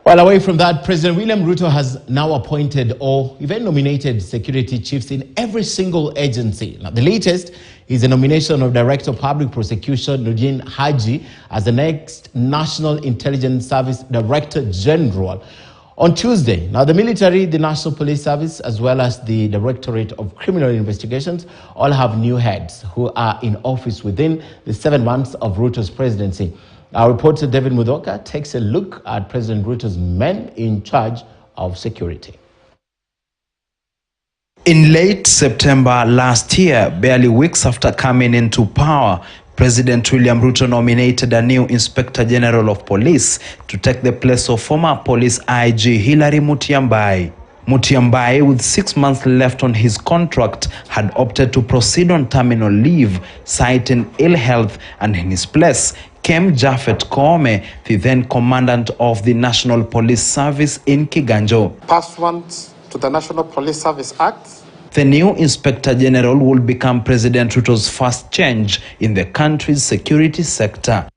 While away from that, President William Ruto has now appointed or even nominated security chiefs in every single agency. Now, the latest is the nomination of Director of Public Prosecution Nordin Haji as the next National Intelligence Service Director General. On Tuesday, now the military, the National Police Service, as well as the Directorate of Criminal Investigations all have new heads who are in office within the 7 months of Ruto's presidency. Our reporter David Mudoka takes a look at President Ruto's men in charge of security. In late September last year, barely weeks after coming into power, President William Ruto nominated a new Inspector General of Police to take the place of former Police IG Hilary Mutyambai. Mutyambai, with 6 months left on his contract, had opted to proceed on terminal leave, citing ill health, and in his place came Japhet Koome, the then commandant of the National Police Service in Kiganjo. Pursuant to the National Police Service Act, the new Inspector General will become President Ruto's first change in the country's security sector.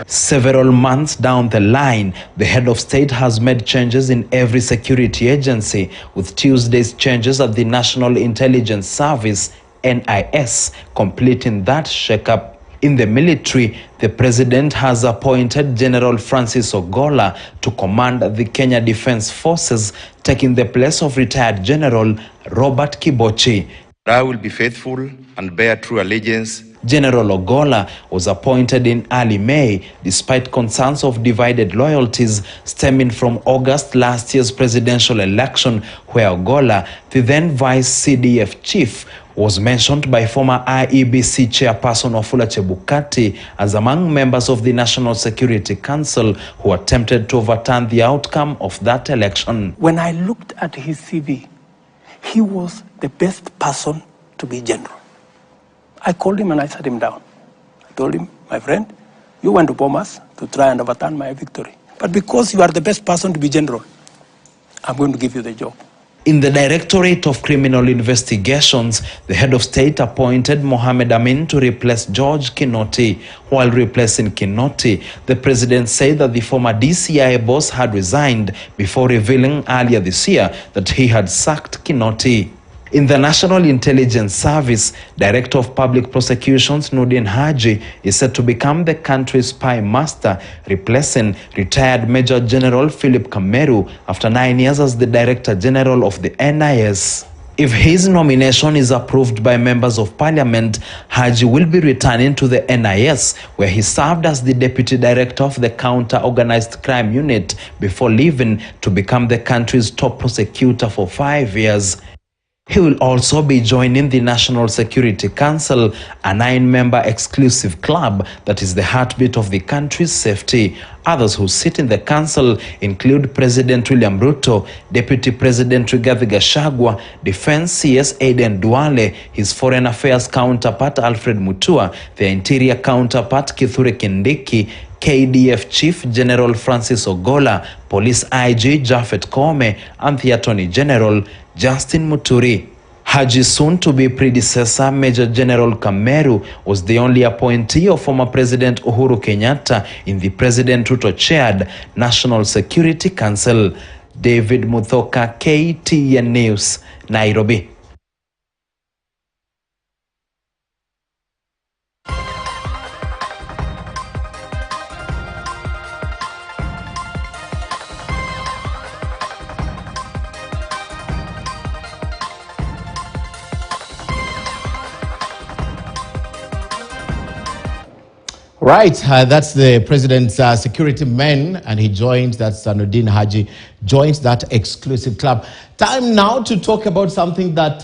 Several months down the line, the head of state has made changes in every security agency, with Tuesday's changes at the National Intelligence Service, NIS, completing that shakeup. In the military, the president has appointed General Francis Ogola to command the Kenya Defence Forces, taking the place of retired General Robert Kibochi. I will be faithful and bear true allegiance. General Ogola was appointed in early May, despite concerns of divided loyalties stemming from August last year's presidential election, where Ogola, the then vice CDF chief, was mentioned by former IEBC chairperson Wafula Chebukati as among members of the National Security Council who attempted to overturn the outcome of that election. When I looked at his CV, he was the best person to be general. I called him and I sat him down. I told him, my friend, you went to Bomas to try and overturn my victory. But because you are the best person to be general, I'm going to give you the job. In the Directorate of Criminal Investigations, the head of state appointed Mohamed Amin to replace George Kinoti. While replacing Kinoti, the president said that the former DCI boss had resigned before revealing earlier this year that he had sacked Kinoti. In the National Intelligence Service, Director of Public Prosecutions Nordin Haji is set to become the country's spy master, replacing retired Major General Philip Kameru after 9 years as the Director General of the NIS. If his nomination is approved by members of parliament, Haji will be returning to the NIS, where he served as the Deputy Director of the Counter-Organized Crime Unit before leaving to become the country's top prosecutor for 5 years. He will also be joining the National Security Council, a 9-member exclusive club that is the heartbeat of the country's safety. Others who sit in the council include President William Ruto, Deputy President Rigathi Gachagua, Defense CS Aden Duale, his Foreign Affairs counterpart Alfred Mutua, their Interior counterpart Kithure Kindiki, KDF Chief General Francis Ogola, Police IG Japhet Koome, and the Attorney General Justin Muturi. Haji's soon-to-be predecessor, Major General Kameru, was the only appointee of former President Uhuru Kenyatta in the President Ruto-chaired National Security Council. David Mudoka, KTN News, Nairobi. Right, that's the president's security men, and he joined, that's Nordin Haji, joins that exclusive club. Time now to talk about something that